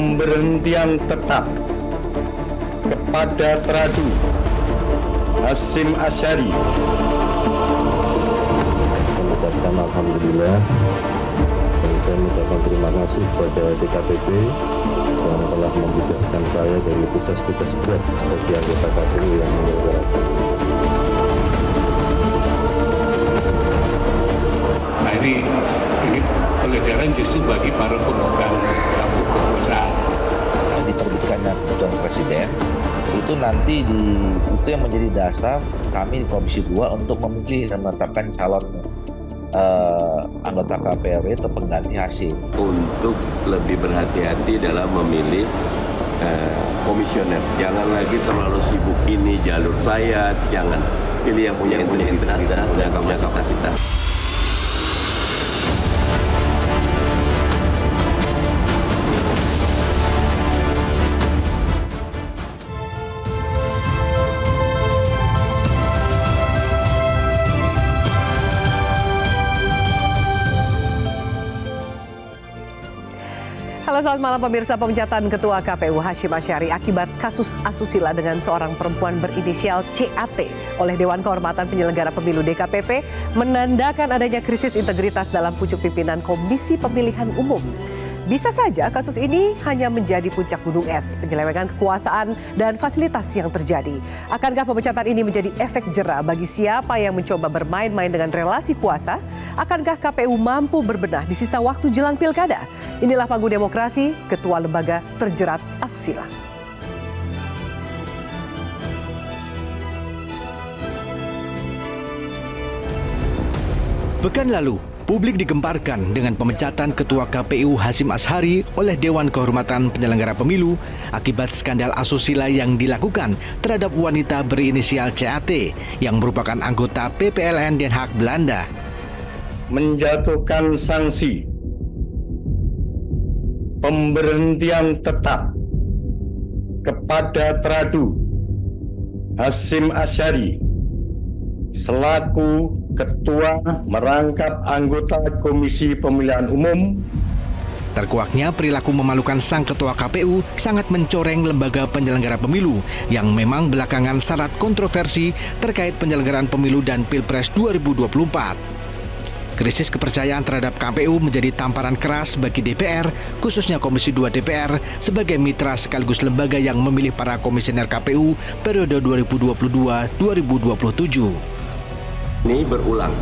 Pemberhentian tetap kepada Tradu Hasyim Asyari. Mengucapkan alhamdulillah dan saya mengucapkan terima kasih kepada DKPP yang telah membebaskan saya dari tugas-tugas berat sebagai anggota KPU yang menyelenggarakan. Nah ini pelajaran justru bagi para pemegang tampuk kekuasaan. Diterbitkannya keputusan presiden itu nanti itu yang menjadi dasar kami di Komisi 2 untuk memilih dan menetapkan calon anggota KPRI atau pengganti Hasyim. Untuk lebih berhati-hati dalam memilih komisioner. Jangan lagi terlalu sibuk ini jalur saya, jangan pilih yang punya integritas dan punya kapasitas. Halo, selamat malam pemirsa. Pemecatan Ketua KPU Hasyim Asyari akibat kasus asusila dengan seorang perempuan berinisial CAT oleh Dewan Kehormatan Penyelenggara Pemilu DKPP menandakan adanya krisis integritas dalam pucuk pimpinan Komisi Pemilihan Umum. Bisa saja kasus ini hanya menjadi puncak gunung es, penyelewengan kekuasaan dan fasilitas yang terjadi. Akankah pemecatan ini menjadi efek jera bagi siapa yang mencoba bermain-main dengan relasi kuasa? Akankah KPU mampu berbenah di sisa waktu jelang pilkada? Inilah Panggung Demokrasi, Ketua Lembaga terjerat asusila. Pekan lalu, publik digemparkan dengan pemecatan Ketua KPU Hasyim Asyari oleh Dewan Kehormatan Penyelenggara Pemilu akibat skandal asusila yang dilakukan terhadap wanita berinisial CAT yang merupakan anggota PPLN Den Haag Belanda. Menjatuhkan sanksi pemberhentian tetap kepada Tradu Hasyim Asyari selaku Ketua merangkap anggota Komisi Pemilihan Umum. Terkuaknya perilaku memalukan sang Ketua KPU sangat mencoreng lembaga penyelenggara pemilu yang memang belakangan syarat kontroversi terkait penyelenggaraan pemilu dan Pilpres 2024. Krisis kepercayaan terhadap KPU menjadi tamparan keras bagi DPR, khususnya Komisi 2 DPR, sebagai mitra sekaligus lembaga yang memilih para komisioner KPU periode 2022-2027. Ini berulang,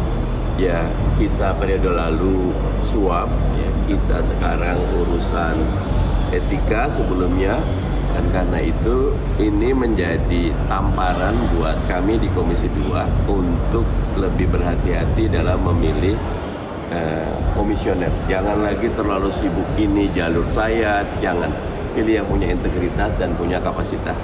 ya kisah periode lalu suap, ya, kisah sekarang urusan etika sebelumnya, dan karena itu ini menjadi tamparan buat kami di Komisi 2 untuk lebih berhati-hati dalam memilih komisioner. Jangan lagi terlalu sibuk ini jalur saya, jangan pilih yang punya integritas dan punya kapasitas.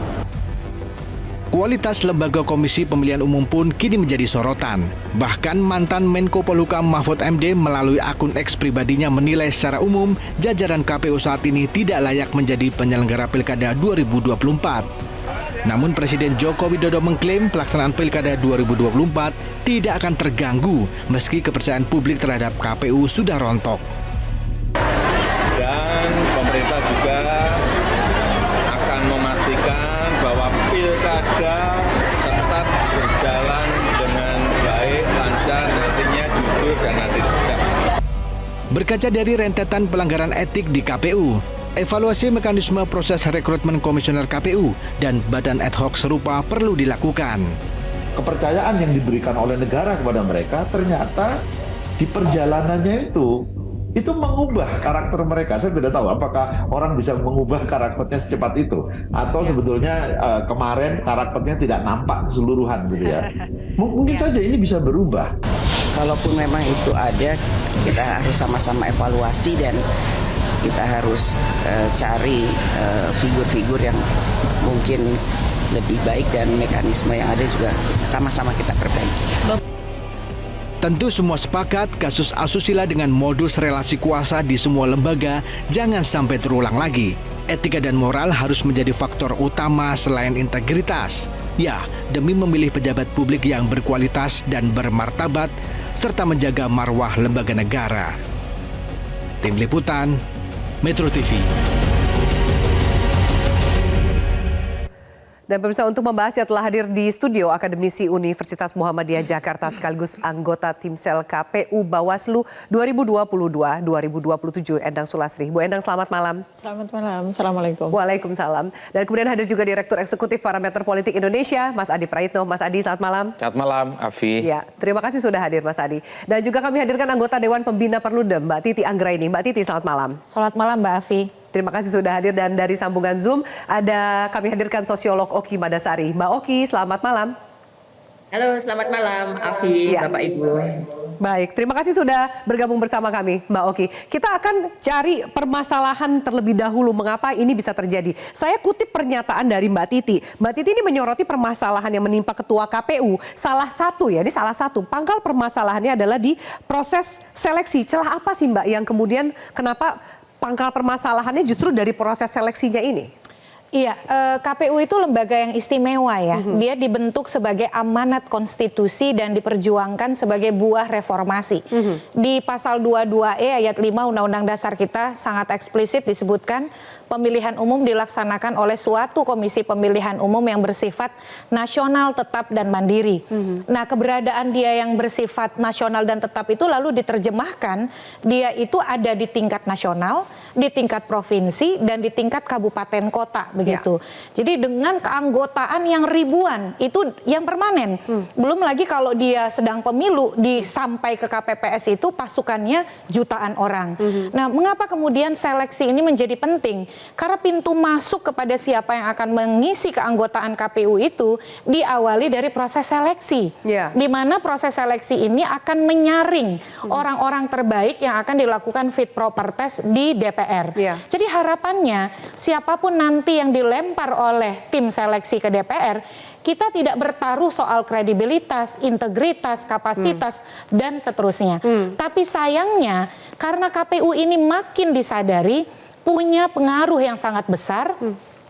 Kualitas lembaga Komisi Pemilihan Umum pun kini menjadi sorotan. Bahkan mantan Menko Polhukam Mahfud MD melalui akun X pribadinya menilai secara umum jajaran KPU saat ini tidak layak menjadi penyelenggara Pilkada 2024. Namun Presiden Joko Widodo mengklaim pelaksanaan Pilkada 2024 tidak akan terganggu meski kepercayaan publik terhadap KPU sudah rontok. Dan pemerintah juga akan memastikan bahwa pilkada tetap berjalan dengan baik, lancar, nantinya jujur dan adil juga. Berkaca dari rentetan pelanggaran etik di KPU, evaluasi mekanisme proses rekrutmen komisioner KPU dan badan ad hoc serupa perlu dilakukan. Kepercayaan yang diberikan oleh negara kepada mereka ternyata di perjalanannya itu mengubah karakter mereka. Saya tidak tahu apakah orang bisa mengubah karakternya secepat itu atau sebetulnya kemarin karakternya tidak nampak keseluruhan gitu ya. Mungkin saja ini bisa berubah. Kalaupun memang itu ada, kita harus sama-sama evaluasi dan kita harus cari figur-figur yang mungkin lebih baik dan mekanisme yang ada juga sama-sama kita perbaiki. Tentu semua sepakat kasus asusila dengan modus relasi kuasa di semua lembaga jangan sampai terulang lagi. Etika dan moral harus menjadi faktor utama selain integritas. Ya, demi memilih pejabat publik yang berkualitas dan bermartabat serta menjaga marwah lembaga negara. Tim Liputan, Metro TV. Dan pemirsa, untuk membahasnya telah hadir di studio akademisi Universitas Muhammadiyah Jakarta sekaligus anggota Timsel KPU Bawaslu 2022-2027 Endang Sulastri. Bu Endang, selamat malam. Selamat malam, Assalamualaikum. Waalaikumsalam. Dan kemudian hadir juga Direktur Eksekutif Parameter Politik Indonesia, Mas Adi Praitno. Mas Adi, selamat malam. Selamat malam, Afi. Ya, terima kasih sudah hadir Mas Adi. Dan juga kami hadirkan anggota Dewan Pembina Perludem, Mbak Titi Anggraini. Mbak Titi, selamat malam. Selamat malam, Mbak Afi. Terima kasih sudah hadir, dan dari sambungan Zoom ada kami hadirkan sosiolog Oki Madasari. Mbak Oki, selamat malam. Halo, selamat malam Afi, Bapak Ibu. Baik, terima kasih sudah bergabung bersama kami, Mbak Oki. Kita akan cari permasalahan terlebih dahulu mengapa ini bisa terjadi. Saya kutip pernyataan dari Mbak Titi. Mbak Titi ini menyoroti permasalahan yang menimpa Ketua KPU. Salah satu pangkal permasalahannya adalah di proses seleksi. Celah apa sih Mbak yang kemudian kenapa pangkal permasalahannya justru dari proses seleksinya ini? Iya, KPU itu lembaga yang istimewa ya. Dia dibentuk sebagai amanat konstitusi dan diperjuangkan sebagai buah reformasi. Di pasal 22E ayat 5 Undang-Undang Dasar kita sangat eksplisit disebutkan pemilihan umum dilaksanakan oleh suatu komisi pemilihan umum yang bersifat nasional, tetap, dan mandiri. Nah, keberadaan dia yang bersifat nasional dan tetap itu lalu diterjemahkan, dia itu ada di tingkat nasional, di tingkat provinsi, dan di tingkat kabupaten kota, begitu. Jadi dengan keanggotaan yang ribuan, itu yang permanen. Belum lagi kalau dia sedang pemilu, sampai ke KPPS itu pasukannya jutaan orang. Nah, mengapa kemudian seleksi ini menjadi penting? Karena pintu masuk kepada siapa yang akan mengisi keanggotaan KPU itu diawali dari proses seleksi. Di mana proses seleksi ini akan menyaring orang-orang terbaik yang akan dilakukan fit proper test di DPR. Jadi harapannya siapapun nanti yang dilempar oleh tim seleksi ke DPR, kita tidak bertaruh soal kredibilitas, integritas, kapasitas, dan seterusnya. Tapi sayangnya karena KPU ini makin disadari punya pengaruh yang sangat besar,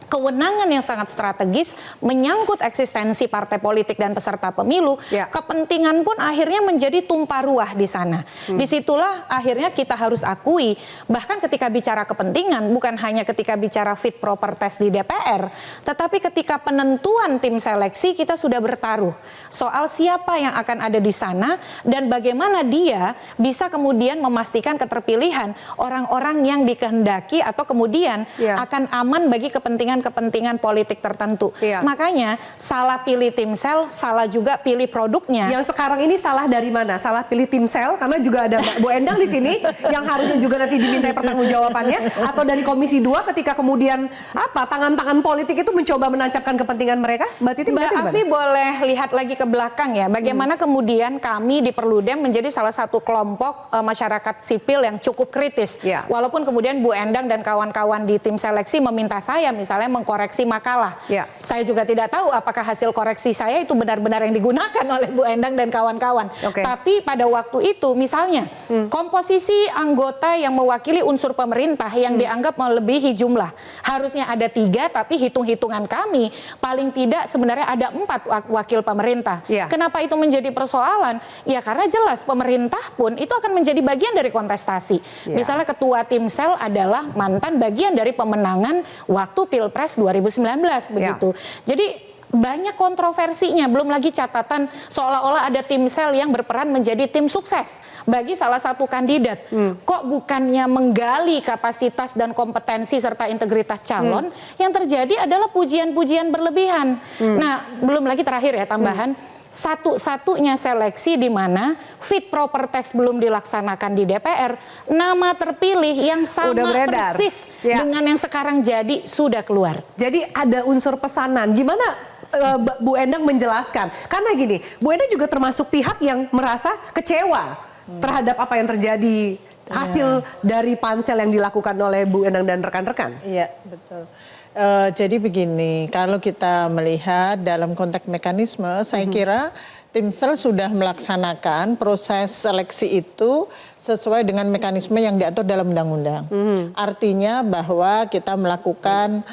kewenangan yang sangat strategis, menyangkut eksistensi partai politik dan peserta pemilu, kepentingan pun akhirnya menjadi tumpah ruah di sana. Disitulah akhirnya kita harus akui, bahkan ketika bicara kepentingan, bukan hanya ketika bicara fit proper test di DPR, tetapi ketika penentuan tim seleksi kita sudah bertaruh soal siapa yang akan ada di sana dan bagaimana dia bisa kemudian memastikan keterpilihan orang-orang yang dikehendaki atau kemudian akan aman bagi kepentingan politik tertentu. Makanya salah pilih timsel, salah juga pilih produknya. Yang sekarang ini salah dari mana? Salah pilih timsel karena juga ada Bu Endang di sini yang harusnya juga nanti dimintai pertanggungjawabannya, atau dari Komisi 2 ketika kemudian tangan-tangan politik itu mencoba menancapkan kepentingan mereka? Mbak Titi, Mbak Afi boleh lihat lagi ke belakang ya, bagaimana kemudian kami di Perludem menjadi salah satu kelompok masyarakat sipil yang cukup kritis. Walaupun kemudian Bu Endang dan kawan-kawan di tim seleksi meminta saya misalnya mengkoreksi makalah. Saya juga tidak tahu apakah hasil koreksi saya itu benar-benar yang digunakan oleh Bu Endang dan kawan-kawan. Tapi pada waktu itu misalnya komposisi anggota yang mewakili unsur pemerintah yang dianggap melebihi jumlah. Harusnya ada 3, tapi hitung-hitungan kami paling tidak sebenarnya ada 4 wakil pemerintah. Kenapa itu menjadi persoalan? Ya karena jelas pemerintah pun itu akan menjadi bagian dari kontestasi. Misalnya ketua timsel adalah mantan bagian dari pemenangan waktu Pilpres 2019 begitu. Jadi banyak kontroversinya, belum lagi catatan seolah-olah ada timsel yang berperan menjadi tim sukses bagi salah satu kandidat. Kok bukannya menggali kapasitas dan kompetensi serta integritas calon, yang terjadi adalah pujian-pujian berlebihan. Nah, belum lagi terakhir ya tambahan, satu-satunya seleksi di mana fit proper test belum dilaksanakan di DPR, nama terpilih yang sama persis dengan yang sekarang jadi sudah keluar. Jadi ada unsur pesanan. Gimana Bu Endang menjelaskan? Karena gini, Bu Endang juga termasuk pihak yang merasa kecewa terhadap apa yang terjadi hasil dari pansel yang dilakukan oleh Bu Endang dan rekan-rekan. Iya, betul. Jadi begini, kalau kita melihat dalam konteks mekanisme, saya kira Timsel sudah melaksanakan proses seleksi itu sesuai dengan mekanisme yang diatur dalam undang-undang. Artinya bahwa kita melakukan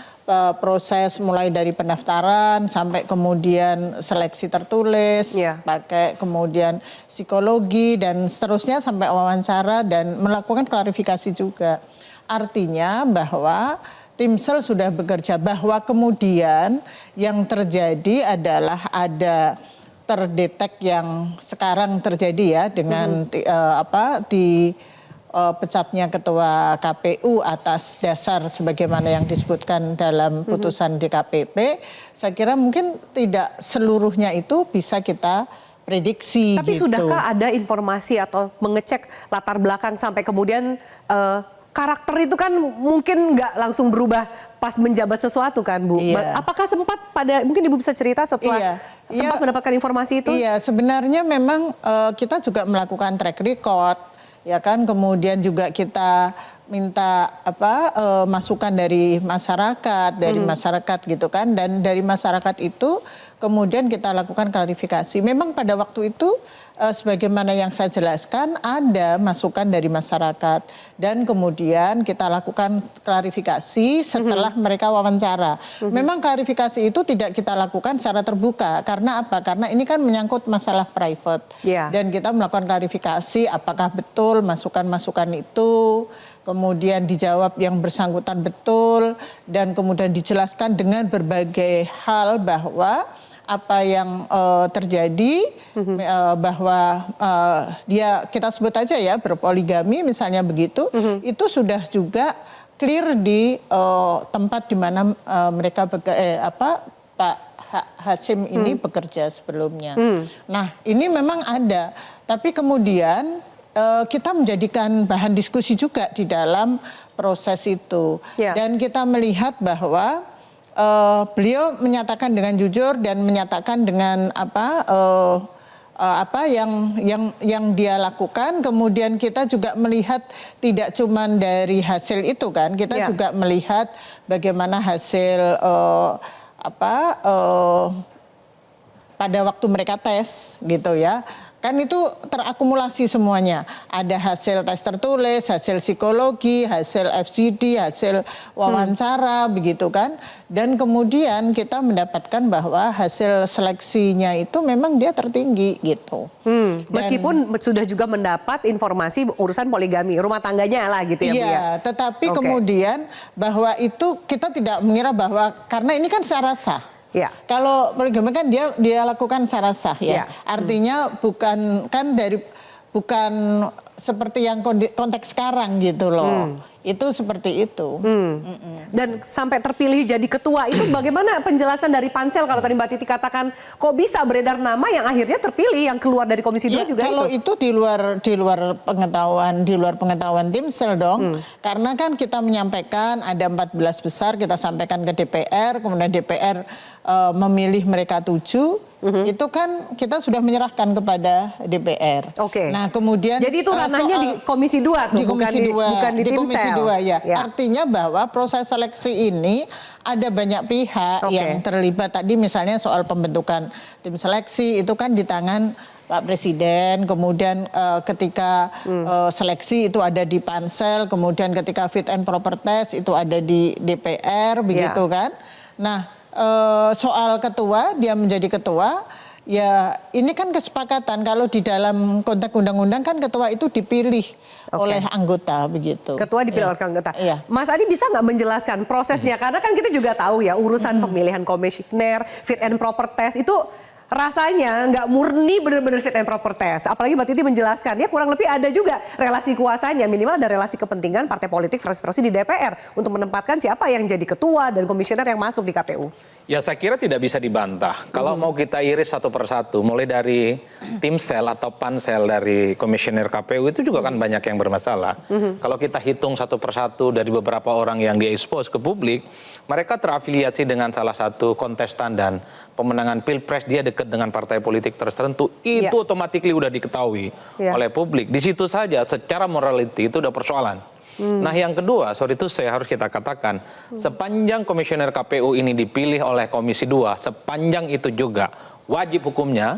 proses mulai dari pendaftaran sampai kemudian seleksi tertulis, pakai kemudian psikologi dan seterusnya sampai wawancara dan melakukan klarifikasi juga. Artinya bahwa Timsel sudah bekerja, bahwa kemudian yang terjadi adalah ada terdetek yang sekarang terjadi ya dengan pecatnya ketua KPU atas dasar sebagaimana yang disebutkan dalam putusan DKPP. Saya kira mungkin tidak seluruhnya itu bisa kita prediksi. Tapi gitu. Sudahkah ada informasi atau mengecek latar belakang sampai kemudian karakter itu kan mungkin nggak langsung berubah pas menjabat sesuatu kan Bu? Iya. Apakah sempat mungkin Ibu bisa cerita setelah sempat mendapatkan informasi itu? Iya, sebenarnya memang kita juga melakukan track record, ya kan, kemudian juga kita minta masukan dari masyarakat, gitu kan, dan dari masyarakat itu kemudian kita lakukan klarifikasi. Memang pada waktu itu sebagaimana yang saya jelaskan ada masukan dari masyarakat dan kemudian kita lakukan klarifikasi setelah mereka wawancara. Memang klarifikasi itu tidak kita lakukan secara terbuka karena apa? Karena ini kan menyangkut masalah private dan kita melakukan klarifikasi apakah betul masukan-masukan itu, kemudian dijawab yang bersangkutan betul dan kemudian dijelaskan dengan berbagai hal bahwa apa yang terjadi bahwa dia kita sebut aja ya berpoligami misalnya begitu, itu sudah juga clear di tempat di mana mereka Pak Hasyim ini bekerja sebelumnya. Nah ini memang ada, tapi kemudian kita menjadikan bahan diskusi juga di dalam proses itu dan kita melihat bahwa beliau menyatakan dengan jujur dan menyatakan dengan apa yang dia lakukan. Kemudian kita juga melihat tidak cuma dari hasil itu kan, kita juga melihat bagaimana hasil pada waktu mereka tes gitu ya. Kan itu terakumulasi semuanya. Ada hasil tes tertulis, hasil psikologi, hasil FGD, hasil wawancara, begitu kan. Dan kemudian kita mendapatkan bahwa hasil seleksinya itu memang dia tertinggi gitu. Meskipun sudah juga mendapat informasi urusan poligami, rumah tangganya lah gitu ya Bu ya. Iya, tetapi kemudian bahwa itu kita tidak mengira bahwa karena ini kan secara sah. Ya. Kalau poligami kan dia lakukan secara sah ya. Artinya bukan seperti yang konteks sekarang gitu loh. Itu seperti itu. Dan sampai terpilih jadi ketua itu bagaimana penjelasan dari pansel kalau tadi Mbak Titi katakan kok bisa beredar nama yang akhirnya terpilih yang keluar dari Komisi 2 juga kalau itu di luar pengetahuan Timsel dong. Karena kan kita menyampaikan ada 14 besar, kita sampaikan ke DPR, kemudian DPR memilih mereka 7. Itu kan kita sudah menyerahkan kepada DPR. Nah, kemudian jadi itu ranahnya di Komisi 2 tuh, di Komisi 2, bukan di Komisi Timsel. 2 ya. Artinya bahwa proses seleksi ini ada banyak pihak yang terlibat. Tadi misalnya soal pembentukan tim seleksi itu kan di tangan Pak Presiden, kemudian ketika seleksi itu ada di pansel, kemudian ketika fit and proper test itu ada di DPR, begitu kan. Nah, soal ketua, dia menjadi ketua, ya ini kan kesepakatan kalau di dalam konteks undang-undang kan ketua itu dipilih oleh anggota begitu. Ketua dipilih oleh anggota. Mas Adi bisa nggak menjelaskan prosesnya? Karena kan kita juga tahu ya urusan pemilihan komisioner, fit and proper test itu rasanya nggak murni benar-benar fit and proper test. Apalagi Mbak Titi menjelaskan ya kurang lebih ada juga relasi kuasanya, minimal ada relasi kepentingan partai politik fraksi-fraksi di DPR untuk menempatkan siapa yang jadi ketua dan komisioner yang masuk di KPU. Ya saya kira tidak bisa dibantah. Kalau mau kita iris satu persatu, mulai dari Timsel atau pansel dari komisioner KPU itu juga kan banyak yang bermasalah. Kalau kita hitung satu persatu dari beberapa orang yang diekspos ke publik, mereka terafiliasi dengan salah satu kontestan dan pemenangan Pilpres, dia dekat dengan partai politik tertentu, itu otomatis udah diketahui oleh publik. Di situ saja secara morality itu udah persoalan. Nah yang kedua, harus kita katakan, sepanjang komisioner KPU ini dipilih oleh Komisi 2, sepanjang itu juga wajib hukumnya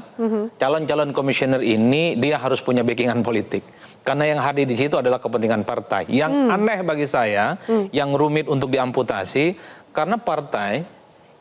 calon-calon komisioner ini dia harus punya backingan politik. Karena yang hadir di situ adalah kepentingan partai. Yang aneh bagi saya, yang rumit untuk diamputasi, karena partai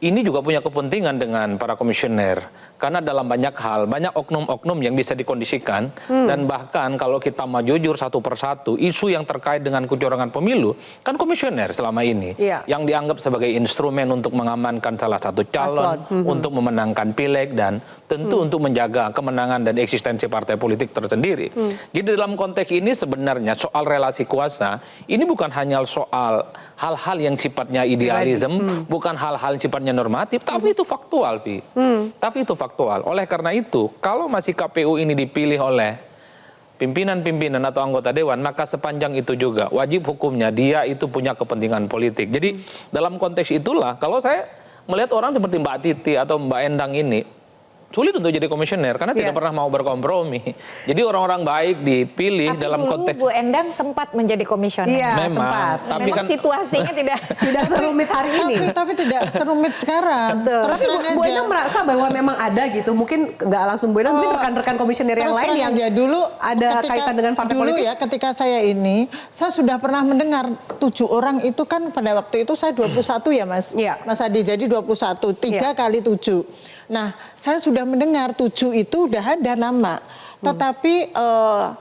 ini juga punya kepentingan dengan para komisioner. Karena dalam banyak hal, banyak oknum-oknum yang bisa dikondisikan. Dan bahkan kalau kita mau jujur satu persatu, isu yang terkait dengan kecurangan pemilu, kan komisioner selama ini. Yang dianggap sebagai instrumen untuk mengamankan salah satu calon, untuk memenangkan pileg, dan tentu untuk menjaga kemenangan dan eksistensi partai politik tersendiri. Jadi dalam konteks ini sebenarnya soal relasi kuasa, ini bukan hanya soal hal-hal yang sifatnya idealisme, bukan hal-hal yang sifatnya normatif, tapi itu faktual, Pi. Tapi itu faktual. Oleh karena itu, kalau masih KPU ini dipilih oleh pimpinan-pimpinan atau anggota dewan, maka sepanjang itu juga wajib hukumnya dia itu punya kepentingan politik. Jadi dalam konteks itulah, kalau saya melihat orang seperti Mbak Titi atau Mbak Endang ini, sulit untuk jadi komisioner karena tidak pernah mau berkompromi. Jadi orang-orang baik dipilih dalam konteks. Bu Endang sempat menjadi komisioner. Memang, sempat. Tapi memang kan situasinya tidak serumit hari ini. Tapi tidak serumit sekarang. Tapi Bu Endang merasa bahwa memang ada gitu. Mungkin nggak langsung Bu Endang, mungkin rekan-rekan komisioner yang lain yang dulu ada kaitan dengan partai dulu politik. Ya, ketika saya sudah pernah mendengar 7 orang itu kan pada waktu itu saya 21 ya Mas. Mas Adi, jadi 21, 3 kali 7. Nah, saya sudah mendengar 7 itu udah ada nama. Tetapi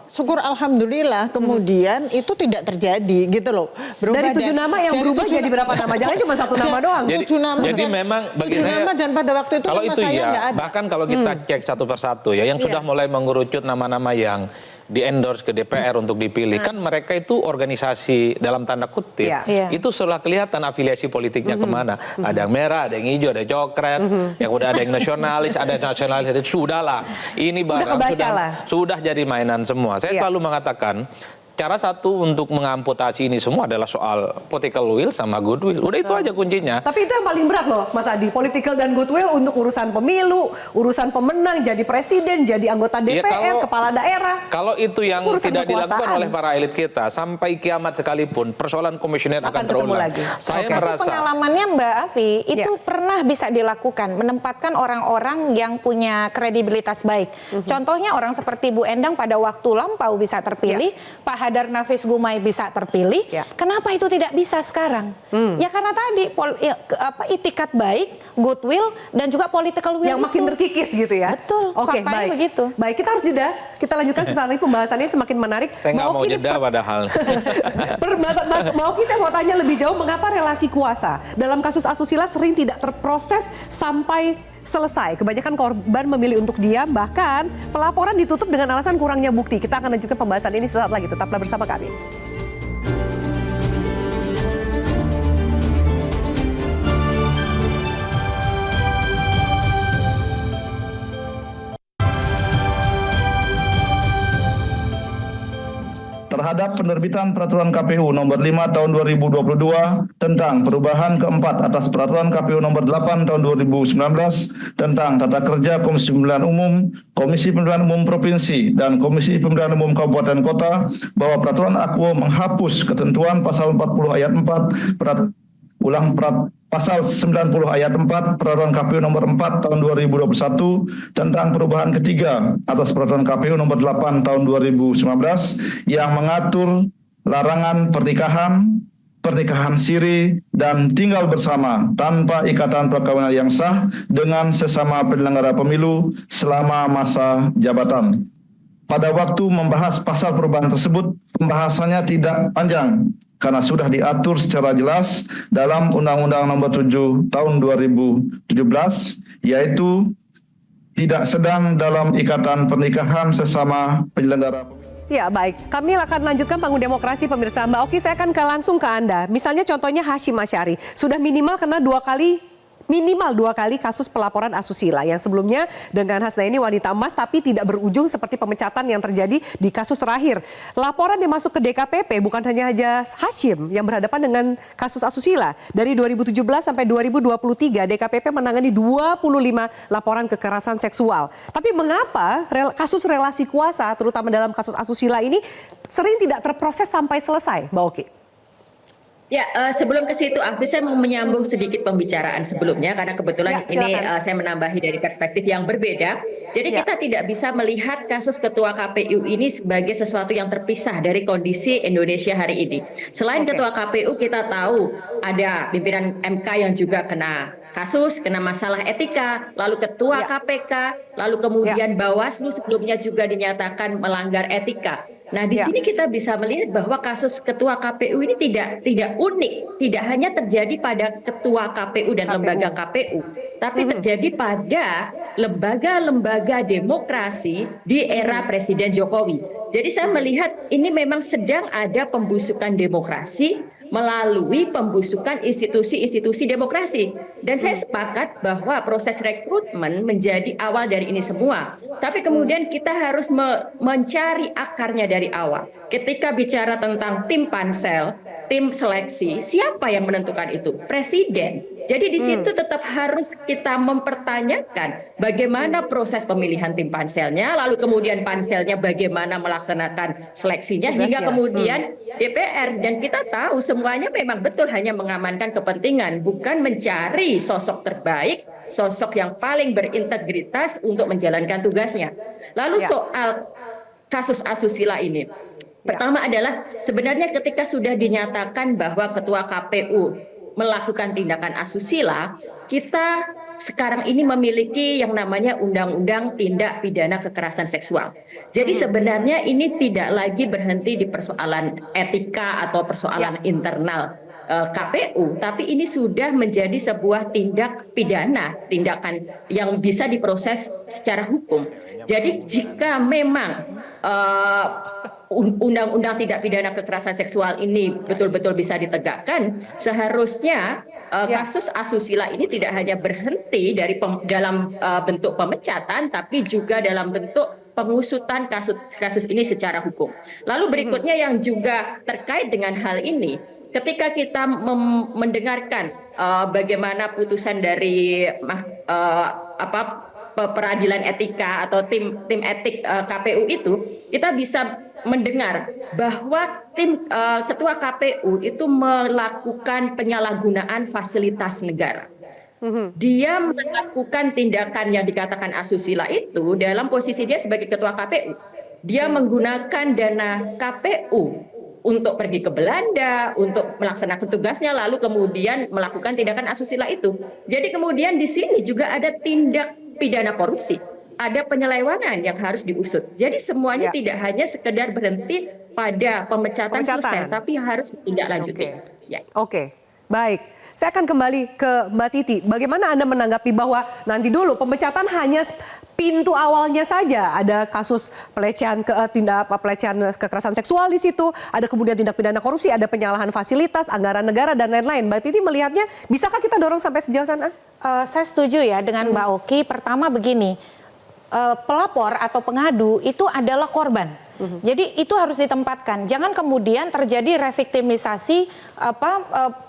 syukur alhamdulillah kemudian itu tidak terjadi gitu loh. Dari 7 nama yang berubah jadi berapa nama? Jangan cuma 1 nama doang. 7 nama. Jadi memang bagi 7 saya, nama dan pada waktu itu kalau nama itu saya nggak ada. bahkan kalau kita cek satu persatu ya, yang sudah mulai mengerucut nama-nama yang di-endorse ke DPR untuk dipilih, kan mereka itu organisasi dalam tanda kutip, itu setelah kelihatan afiliasi politiknya kemana. Ada yang merah, ada yang hijau, ada yang coklat, yang udah ada yang nasionalis, ada yang nasionalis, sudahlah. Ini barang sudah jadi mainan semua. Saya selalu mengatakan, cara satu untuk mengamputasi ini semua adalah soal political will sama goodwill. Udah itu aja kuncinya. Tapi itu yang paling berat loh, Mas Adi. Political dan goodwill untuk urusan pemilu, urusan pemenang, jadi presiden, jadi anggota DPR, kepala daerah. Kalau itu yang tidak dilakukan oleh para elit kita, sampai kiamat sekalipun, persoalan komisioner akan terulang. Saya merasa pengalamannya Mbak Afi, itu pernah bisa dilakukan, menempatkan orang-orang yang punya kredibilitas baik. Contohnya orang seperti Bu Endang pada waktu lampau bisa terpilih, Pak Hadar Nafis Gumai bisa terpilih, kenapa itu tidak bisa sekarang? Ya karena tadi itikat baik, goodwill, dan juga political will yang makin terkikis gitu ya. Betul, Oke, faktanya baik. begitu. Baik, kita harus jeda. Kita lanjutkan sesaat lagi, pembahasannya semakin menarik. Saya nggak mau jeda padahal. Mbak Oki, saya mau tanya lebih jauh, mengapa relasi kuasa dalam kasus asusila sering tidak terproses sampai selesai? Kebanyakan korban memilih untuk diam, bahkan pelaporan ditutup dengan alasan kurangnya bukti. Kita akan lanjutkan pembahasan ini sesaat lagi. Tetaplah bersama kami. Terhadap penerbitan Peraturan KPU Nomor 5 Tahun 2022 tentang perubahan keempat atas Peraturan KPU Nomor 8 Tahun 2019 tentang Tata Kerja Komisi Pemilihan Umum, Komisi Pemilihan Umum Provinsi, dan Komisi Pemilihan Umum Kabupaten Kota bahwa Peraturan AKWO menghapus ketentuan Pasal 40 Ayat 4 Pasal 90 Ayat 4 Peraturan KPU Nomor 4 Tahun 2021 tentang perubahan ketiga atas Peraturan KPU Nomor 8 Tahun 2019 yang mengatur larangan pernikahan siri, dan tinggal bersama tanpa ikatan perkawinan yang sah dengan sesama penyelenggara pemilu selama masa jabatan. Pada waktu membahas pasal perubahan tersebut, pembahasannya tidak panjang karena sudah diatur secara jelas dalam Undang-Undang Nomor 7 Tahun 2017, yaitu tidak sedang dalam ikatan pernikahan sesama penyelenggara. Ya, baik. Kami akan lanjutkan Panggung Demokrasi, pemirsa. Mbak Oki, saya akan langsung ke Anda. Misalnya contohnya Hasyim Asyari, sudah minimal kena 2 kali kasus pelaporan asusila, yang sebelumnya dengan Hasnaini wanita emas tapi tidak berujung seperti pemecatan yang terjadi di kasus terakhir. Laporan yang masuk ke DKPP bukan hanya Hasyim yang berhadapan dengan kasus asusila. Dari 2017 sampai 2023 DKPP menangani 25 laporan kekerasan seksual. Tapi mengapa kasus relasi kuasa terutama dalam kasus asusila ini sering tidak terproses sampai selesai, Mbak Oki? Ya, sebelum ke situ, Afi, saya mau menyambung sedikit pembicaraan sebelumnya karena kebetulan ini saya menambahi dari perspektif yang berbeda. Jadi kita tidak bisa melihat kasus Ketua KPU ini sebagai sesuatu yang terpisah dari kondisi Indonesia hari ini. Selain Ketua KPU, kita tahu ada pimpinan MK yang juga kena kasus, kena masalah etika, lalu ketua KPK, lalu kemudian Bawaslu sebelumnya juga dinyatakan melanggar etika. Nah, di sini kita bisa melihat bahwa kasus ketua KPU ini tidak unik, tidak hanya terjadi pada ketua KPU dan lembaga KPU, tapi terjadi pada lembaga-lembaga demokrasi di era Presiden Jokowi. Jadi saya melihat ini memang sedang ada pembusukan demokrasi melalui pembusukan institusi-institusi demokrasi. Dan saya sepakat bahwa proses rekrutmen menjadi awal dari ini semua. Tapi kemudian kita harus mencari akarnya dari awal. Ketika bicara tentang tim pansel, tim seleksi, siapa yang menentukan itu? Presiden. Jadi di situ tetap harus kita mempertanyakan bagaimana proses pemilihan tim panselnya, lalu kemudian panselnya bagaimana melaksanakan seleksinya, hingga kemudian DPR. Dan kita tahu semuanya memang betul hanya mengamankan kepentingan, bukan mencari sosok terbaik, sosok yang paling berintegritas untuk menjalankan tugasnya. Lalu soal kasus asusila ini. Pertama adalah sebenarnya ketika sudah dinyatakan bahwa ketua KPU melakukan tindakan asusila, kita sekarang ini memiliki yang namanya Undang-Undang Tindak Pidana Kekerasan Seksual. Jadi sebenarnya ini tidak lagi berhenti di persoalan etika atau persoalan internal KPU, tapi ini sudah menjadi sebuah tindak pidana, tindakan yang bisa diproses secara hukum. Jadi jika memang Undang-Undang Tindak Pidana Kekerasan Seksual ini betul-betul bisa ditegakkan, seharusnya kasus asusila ini tidak hanya berhenti dalam bentuk pemecatan, tapi juga dalam bentuk pengusutan kasus ini secara hukum. Lalu berikutnya yang juga terkait dengan hal ini, ketika kita mendengarkan bagaimana putusan dari peradilan etika atau tim etik KPU itu, kita bisa mendengar bahwa ketua KPU itu melakukan penyalahgunaan fasilitas negara. Dia melakukan tindakan yang dikatakan asusila itu dalam posisi dia sebagai ketua KPU. Dia menggunakan dana KPU untuk pergi ke Belanda, untuk melaksanakan tugasnya, lalu kemudian melakukan tindakan asusila itu. Jadi kemudian di sini juga ada tindak pidana korupsi, ada penyelewengan yang harus diusut. Jadi semuanya tidak hanya sekedar berhenti pada pemecatan selesai, tapi harus ditindaklanjuti. Oke, baik. Saya akan kembali ke Mbak Titi. Bagaimana Anda menanggapi bahwa nanti dulu pemecatan hanya pintu awalnya saja, ada kasus pelecehan kekerasan seksual di situ, ada kemudian tindak pidana korupsi, ada penyalahan fasilitas, anggaran negara dan lain-lain. Mbak Titi melihatnya, bisakah kita dorong sampai sejauh sana? Saya setuju ya dengan Mbak Oki. Pertama begini, pelapor atau pengadu itu adalah korban. Jadi itu harus ditempatkan. Jangan kemudian terjadi reviktimisasi,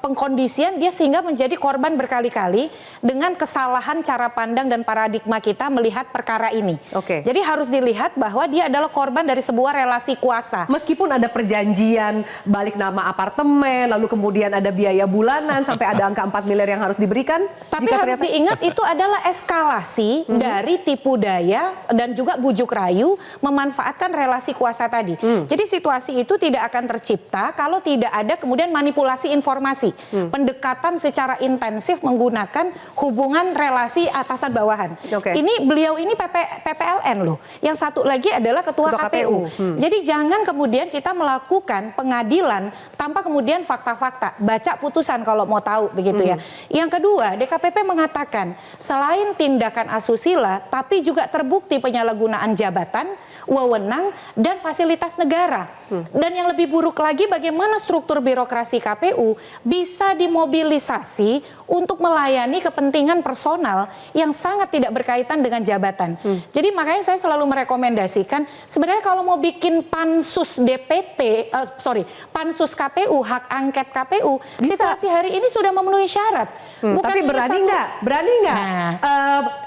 pengkondisian dia sehingga menjadi korban berkali-kali dengan kesalahan cara pandang dan paradigma kita melihat perkara ini. Jadi harus dilihat bahwa dia adalah korban dari sebuah relasi kuasa. Meskipun ada perjanjian balik nama apartemen, lalu kemudian ada biaya bulanan sampai ada angka 4 miliar yang harus diberikan. Tapi harus diingat itu adalah eskalasi dari tipu daya dan juga bujuk rayu memanfaatkan relasi kuasa tadi. Jadi situasi itu tidak akan tercipta kalau tidak ada kemudian manipulasi informasi, pendekatan secara intensif menggunakan hubungan relasi atasan bawahan. Ini beliau ini PPLN loh. Yang satu lagi adalah ketua KPU. Jadi jangan kemudian kita melakukan pengadilan tanpa kemudian fakta-fakta. Baca putusan kalau mau tahu begitu ya. Yang kedua, DKPP mengatakan selain tindakan asusila tapi juga terbukti penyalahgunaan jabatan, wewenang dan fasilitas negara. Dan yang lebih buruk lagi bagaimana struktur birokrasi KPU bisa dimobilisasi untuk melayani kepentingan personal yang sangat tidak berkaitan dengan jabatan. Jadi makanya saya selalu merekomendasikan sebenarnya kalau mau bikin pansus pansus KPU, hak angket KPU, situasi hari ini sudah memenuhi syarat. Tapi berani nggak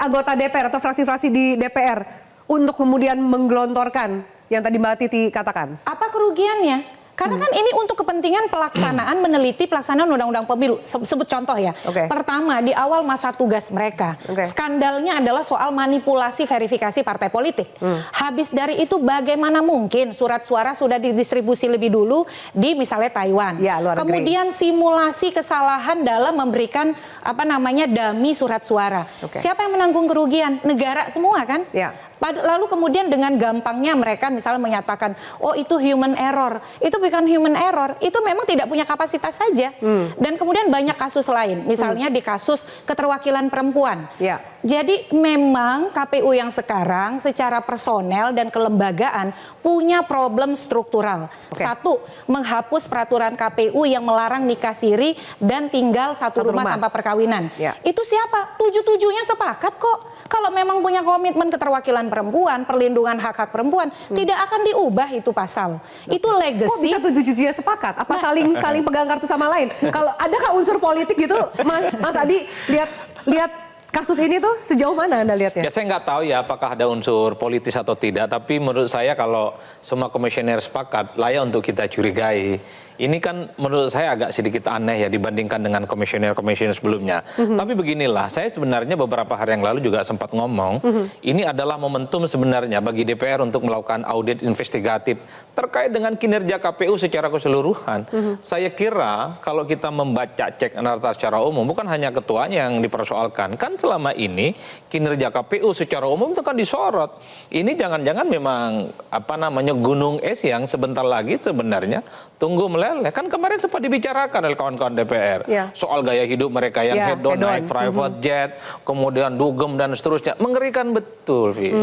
anggota DPR atau fraksi-fraksi di DPR untuk kemudian menggelontorkan yang tadi Mbak Titi katakan? Apa kerugiannya? Karena kan ini untuk kepentingan pelaksanaan, meneliti pelaksanaan undang-undang pemilu. Sebut contoh ya. Pertama, di awal masa tugas mereka, skandalnya adalah soal manipulasi verifikasi partai politik. Habis dari itu bagaimana mungkin surat suara sudah didistribusi lebih dulu di misalnya Taiwan. Kemudian simulasi kesalahan dalam memberikan dummy surat suara. Siapa yang menanggung kerugian? Negara semua kan? Lalu kemudian dengan gampangnya mereka misalnya menyatakan, oh itu human error. Itu bukan human error, itu memang tidak punya kapasitas saja. Dan kemudian banyak kasus lain, misalnya di kasus keterwakilan perempuan. Jadi memang KPU yang sekarang secara personel dan kelembagaan punya problem struktural. Satu, menghapus peraturan KPU yang melarang nikah siri dan tinggal satu rumah tanpa perkawinan. Itu siapa? 7-7-nya sepakat kok. Kalau memang punya komitmen keterwakilan perempuan, perlindungan hak-hak perempuan, tidak akan diubah itu pasal. Itu legacy. Kok bisa 7-7-nya sepakat? Apa saling pegang kartu sama lain? Kalau adakah unsur politik gitu, Mas Adi, lihat kasus ini tuh sejauh mana Anda lihatnya? Ya saya nggak tahu ya apakah ada unsur politis atau tidak, tapi menurut saya kalau semua komisioner sepakat, layak untuk kita curigai. Ini kan menurut saya agak sedikit aneh ya dibandingkan dengan komisioner-komisioner sebelumnya. Tapi beginilah, saya sebenarnya beberapa hari yang lalu juga sempat ngomong, ini adalah momentum sebenarnya bagi DPR untuk melakukan audit investigatif terkait dengan kinerja KPU secara keseluruhan. Saya kira kalau kita membaca cek data secara umum, bukan hanya ketuanya yang dipersoalkan. Kan selama ini kinerja KPU secara umum itu kan disorot. Ini jangan-jangan memang gunung es yang sebentar lagi sebenarnya tunggu meleleh. Kan kemarin sempat dibicarakan oleh kawan-kawan DPR soal gaya hidup mereka yang hedon, naik private jet, kemudian dugem dan seterusnya. Mengerikan betul, Vi.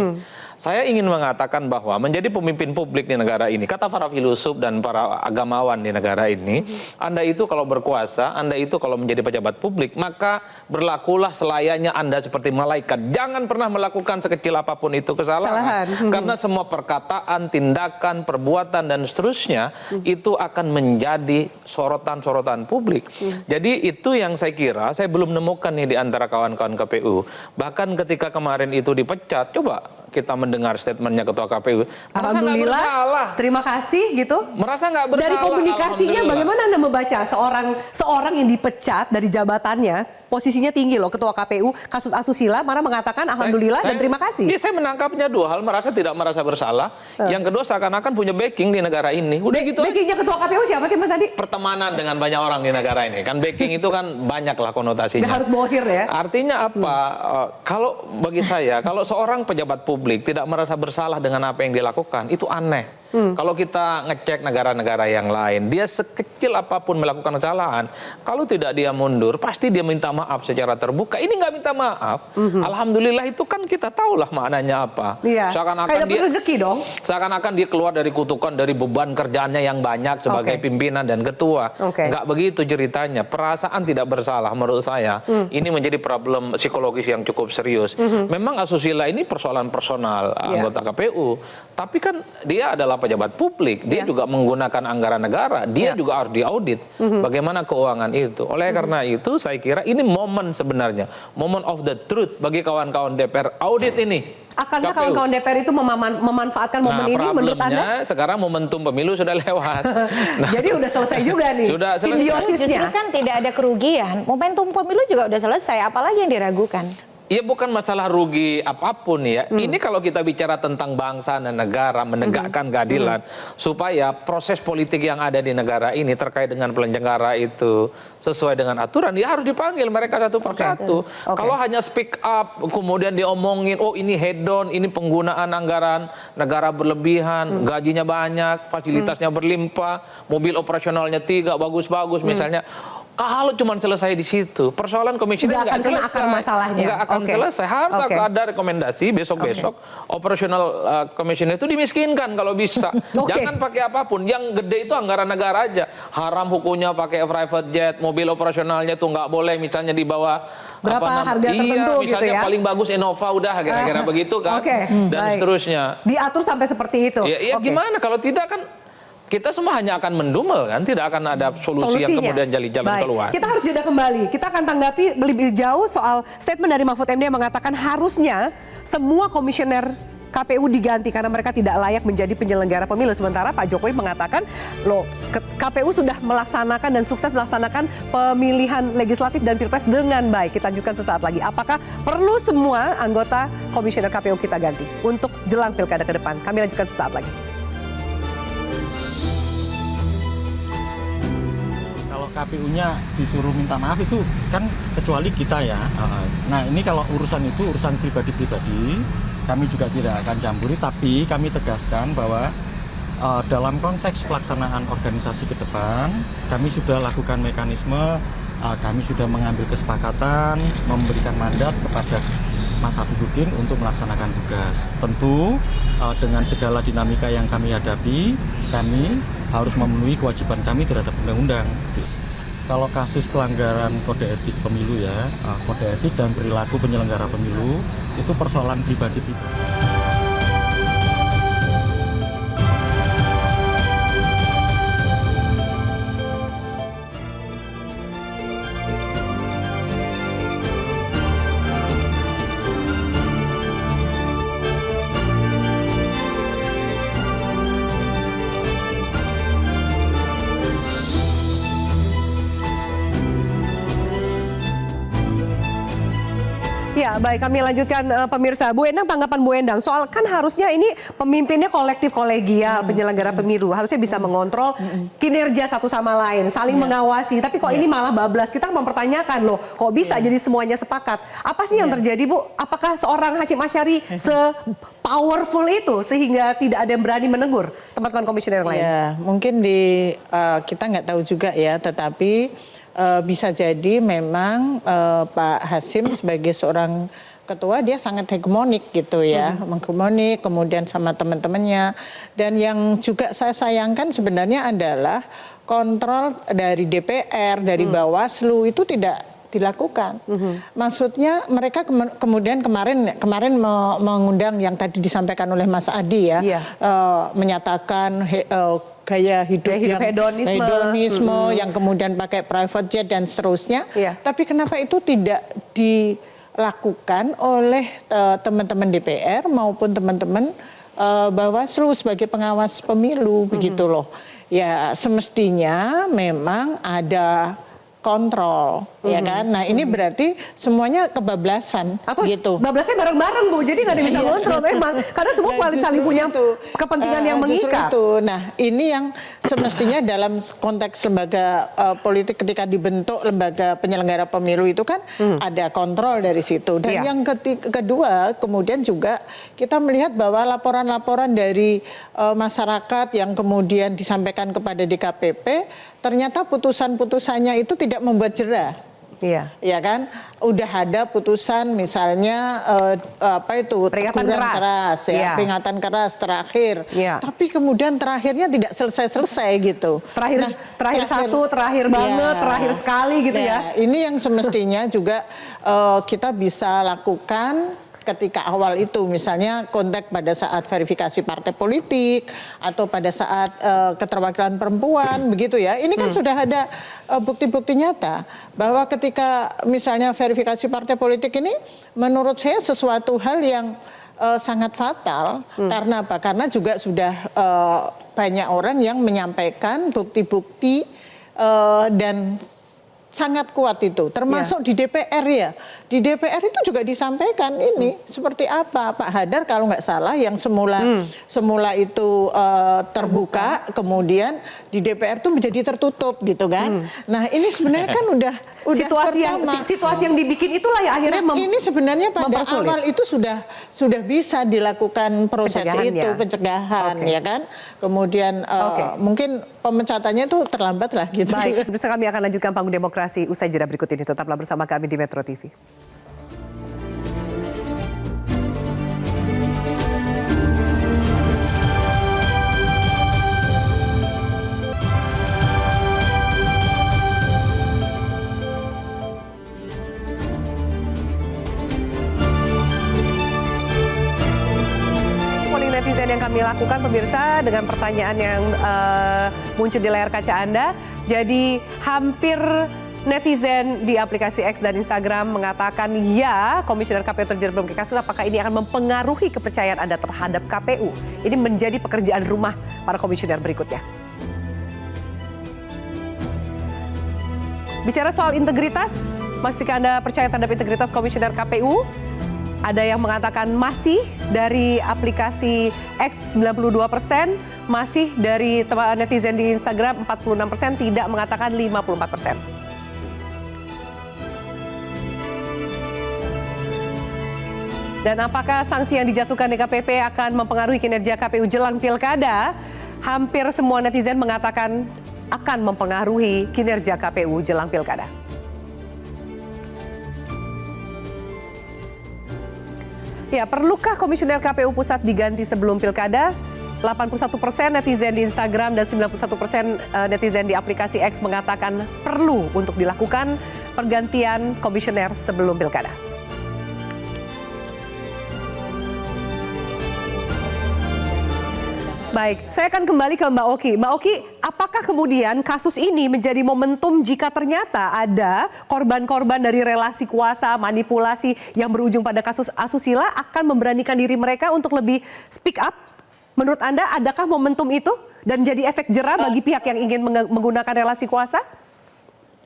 Saya ingin mengatakan bahwa menjadi pemimpin publik di negara ini, kata para filosof dan para agamawan di negara ini, Anda itu kalau berkuasa, Anda itu kalau menjadi pejabat publik, maka berlakulah selayaknya Anda seperti malaikat. Jangan pernah melakukan sekecil apapun itu kesalahan. Karena semua perkataan, tindakan, perbuatan, dan seterusnya, itu akan menjadi sorotan-sorotan publik. Jadi itu yang saya kira, saya belum menemukan nih di antara kawan-kawan KPU. Bahkan ketika kemarin itu dipecat, coba kita mendengar statementnya Ketua KPU. Alhamdulillah, terima kasih gitu. Merasa nggak bersalah. Dari komunikasinya bagaimana Anda membaca seorang yang dipecat dari jabatannya, posisinya tinggi loh, Ketua KPU, kasus asusila, malah mengatakan alhamdulillah dan terima kasih. Saya menangkapnya dua hal, tidak merasa bersalah. Yang kedua seakan-akan punya backing di negara ini. Udah gitu. Backingnya Ketua KPU siapa sih Mas Adi? Pertemanan dengan banyak orang di negara ini. Kan backing itu kan banyak lah konotasinya. Nggak harus bohir ya. Artinya apa? Kalau bagi saya, kalau seorang pejabat publik tidak merasa bersalah dengan apa yang dilakukan, itu aneh. Kalau kita ngecek negara-negara yang lain, dia sekecil apapun melakukan kesalahan, kalau tidak dia mundur, pasti dia minta maaf secara terbuka. Ini nggak minta maaf. Alhamdulillah itu kan kita tahulah maknanya apa. Seakan-akan dia rezeki dong. Seakan-akan dia keluar dari kutukan, dari beban kerjaannya yang banyak sebagai pimpinan dan ketua. Nggak begitu ceritanya. Perasaan tidak bersalah menurut saya. Ini menjadi problem psikologis yang cukup serius. Memang asusila ini persoalan personal anggota KPU, tapi kan dia adalah pejabat publik, dia juga menggunakan anggaran negara, dia juga harus diaudit bagaimana keuangan itu. Oleh karena itu saya kira ini momen sebenarnya, moment of the truth bagi kawan-kawan DPR audit ini. Akankah kawan-kawan DPR itu memanfaatkan momen ini menurut Anda? Sekarang momentum pemilu sudah lewat. Jadi udah selesai juga nih. Sudah selesai. Simbiosisnya. Justru kan tidak ada kerugian, momentum pemilu juga udah selesai, apalagi yang diragukan? Ya bukan masalah rugi apapun ya. Ini kalau kita bicara tentang bangsa dan negara, menegakkan keadilan, supaya proses politik yang ada di negara ini terkait dengan penyelenggara itu sesuai dengan aturan, ya harus dipanggil mereka satu persatu. Kalau hanya speak up, kemudian diomongin, oh ini hedon, ini penggunaan anggaran negara berlebihan, gajinya banyak, fasilitasnya berlimpah, mobil operasionalnya 3, bagus-bagus misalnya. Kalau cuma selesai di situ, persoalan komisioner nggak akan selesai. Akar masalahnya. Nggak akan selesai. Harus ada rekomendasi besok-besok operasional komisioner itu dimiskinkan kalau bisa. Jangan pakai apapun. Yang gede itu anggaran negara aja. Haram hukumnya pakai private jet, mobil operasionalnya itu nggak boleh misalnya di bawah berapa harga tertentu misalnya gitu ya. Paling bagus Innova udah kira-kira begitu kan. Dan seterusnya. Diatur sampai seperti itu. Ya gimana kalau tidak kan kita semua hanya akan mendumel kan, tidak akan ada solusi yang kemudian jalan keluar. Kita harus jeda kembali. Kita akan tanggapi lebih jauh soal statement dari Mahfud MD yang mengatakan harusnya semua komisioner KPU diganti karena mereka tidak layak menjadi penyelenggara pemilu. Sementara Pak Jokowi mengatakan, loh KPU sudah melaksanakan dan sukses melaksanakan pemilihan legislatif dan pilpres dengan baik. Kita lanjutkan sesaat lagi. Apakah perlu semua anggota komisioner KPU kita ganti untuk jelang pilkada ke depan? Kami lanjutkan sesaat lagi. KPU-nya disuruh minta maaf itu kan kecuali kita ya. Nah ini kalau urusan itu urusan pribadi-pribadi, kami juga tidak akan campuri, tapi kami tegaskan bahwa dalam konteks pelaksanaan organisasi ke depan, kami sudah lakukan mekanisme, kami sudah mengambil kesepakatan, memberikan mandat kepada Mas Hafizudin untuk melaksanakan tugas. Tentu dengan segala dinamika yang kami hadapi, kami harus memenuhi kewajiban kami terhadap undang-undang. Kalau kasus pelanggaran kode etik pemilu ya, kode etik dan perilaku penyelenggara pemilu itu persoalan pribadi-pribadi. Ya, baik, kami lanjutkan pemirsa. Bu Endang, tanggapan Bu Endang soal kan harusnya ini pemimpinnya kolektif kolegial penyelenggara pemilu, harusnya bisa mengontrol kinerja satu sama lain, saling mengawasi. Tapi kok ini malah bablas? Kita mempertanyakan loh, kok bisa jadi semuanya sepakat? Apa sih yang terjadi, Bu? Apakah seorang Hasyim Asyari se-powerful itu sehingga tidak ada yang berani menegur teman-teman komisioner lain? Ya, mungkin kita nggak tahu juga ya, tetapi bisa jadi memang Pak Hasyim sebagai seorang ketua dia sangat hegemonik gitu ya, menghegemonik kemudian sama teman-temannya. Dan yang juga saya sayangkan sebenarnya adalah kontrol dari DPR, dari Bawaslu itu tidak dilakukan. Maksudnya mereka kemudian kemarin mengundang yang tadi disampaikan oleh Mas Adi ya, menyatakan gaya hidup yang hedonisme yang kemudian pakai private jet dan seterusnya. Tapi kenapa itu tidak dilakukan oleh teman-teman DPR maupun teman-teman Bawaslu sebagai pengawas pemilu begitu loh. Ya semestinya memang ada kontrol, ya kan? Nah ini berarti semuanya kebablasan. Atau gitu. bablasnya bareng-bareng, Bu, jadi nggak ada bisa kontrol memang. Karena semua saling punya kepentingan yang mengikat. Itu. Nah ini yang semestinya dalam konteks lembaga politik ketika dibentuk lembaga penyelenggara pemilu itu kan ada kontrol dari situ. Dan yang kedua kemudian juga kita melihat bahwa laporan-laporan dari masyarakat yang kemudian disampaikan kepada DKPP, ternyata putusan-putusannya itu tidak membuat jerah. Iya. Ya kan? Udah ada putusan misalnya peringatan keras ya, peringatan keras terakhir. Tapi kemudian terakhirnya tidak selesai-selesai gitu. Terakhir banget, terakhir sekali gitu ya. Ini yang semestinya juga kita bisa lakukan ketika awal itu, misalnya kontak pada saat verifikasi partai politik atau pada saat keterwakilan perempuan begitu ya. Ini kan sudah ada bukti-bukti nyata bahwa ketika misalnya verifikasi partai politik ini menurut saya sesuatu hal yang sangat fatal. Karena apa? Karena juga sudah banyak orang yang menyampaikan bukti-bukti dan sangat kuat itu, termasuk di DPR ya. Di DPR itu juga disampaikan ini seperti apa Pak Hadar kalau nggak salah yang semula itu terbuka, kemudian di DPR itu menjadi tertutup gitu kan. Nah ini sebenarnya kan udah situasi yang dibikin itulah ya akhirnya ini sebenarnya pada awal itu sudah bisa dilakukan proses pencegahan ya kan. Kemudian mungkin pemecatannya itu terlambat lah gitu. Baik, bersama kami akan lanjutkan Panggung Demokrasi usai jeda berikut ini. Tetaplah bersama kami di Metro TV. Netizen yang kami lakukan pemirsa dengan pertanyaan yang muncul di layar kaca Anda. Jadi hampir Netizen di aplikasi X dan Instagram mengatakan ya, Komisioner KPU terjerat berbagai kasus, apakah ini akan mempengaruhi kepercayaan Anda terhadap KPU? Ini menjadi pekerjaan rumah para komisioner berikutnya. Bicara soal integritas, masihkah Anda percaya terhadap integritas Komisioner KPU? Ada yang mengatakan masih dari aplikasi X 92%, masih dari netizen di Instagram 46%, tidak mengatakan 54%. Dan apakah sanksi yang dijatuhkan DKPP akan mempengaruhi kinerja KPU jelang pilkada? Hampir semua netizen mengatakan akan mempengaruhi kinerja KPU jelang pilkada. Ya, perlukah Komisioner KPU Pusat diganti sebelum pilkada? 81% netizen di Instagram dan 91% netizen di aplikasi X mengatakan perlu untuk dilakukan pergantian komisioner sebelum pilkada. Baik, saya akan kembali ke Mbak Oki. Mbak Oki, apakah kemudian kasus ini menjadi momentum jika ternyata ada korban-korban dari relasi kuasa, manipulasi yang berujung pada kasus asusila akan memberanikan diri mereka untuk lebih speak up? Menurut Anda, adakah momentum itu dan jadi efek jera bagi pihak yang ingin menggunakan relasi kuasa?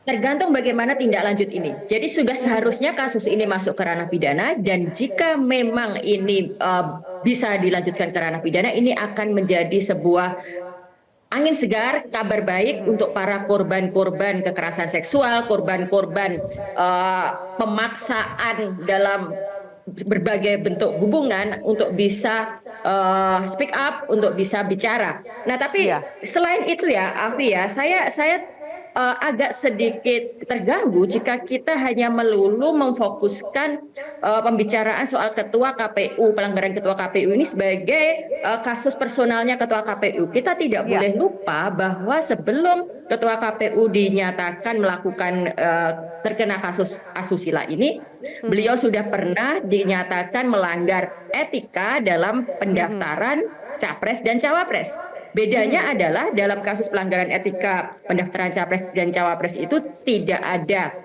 Tergantung bagaimana tindak lanjut ini. Jadi sudah seharusnya kasus ini masuk ke ranah pidana, dan jika memang ini bisa dilanjutkan ke ranah pidana, ini akan menjadi sebuah angin segar, kabar baik untuk para korban-korban kekerasan seksual, korban-korban pemaksaan dalam berbagai bentuk hubungan untuk bisa speak up, untuk bisa bicara. Nah, tapi selain itu ya, Afi ya, saya agak sedikit terganggu jika kita hanya melulu memfokuskan pembicaraan soal ketua KPU, pelanggaran ketua KPU ini sebagai kasus personalnya ketua KPU. Kita tidak boleh lupa bahwa sebelum ketua KPU dinyatakan melakukan terkena kasus asusila ini, beliau sudah pernah dinyatakan melanggar etika dalam pendaftaran capres dan cawapres. Bedanya adalah dalam kasus pelanggaran etika pendaftaran capres dan cawapres itu tidak ada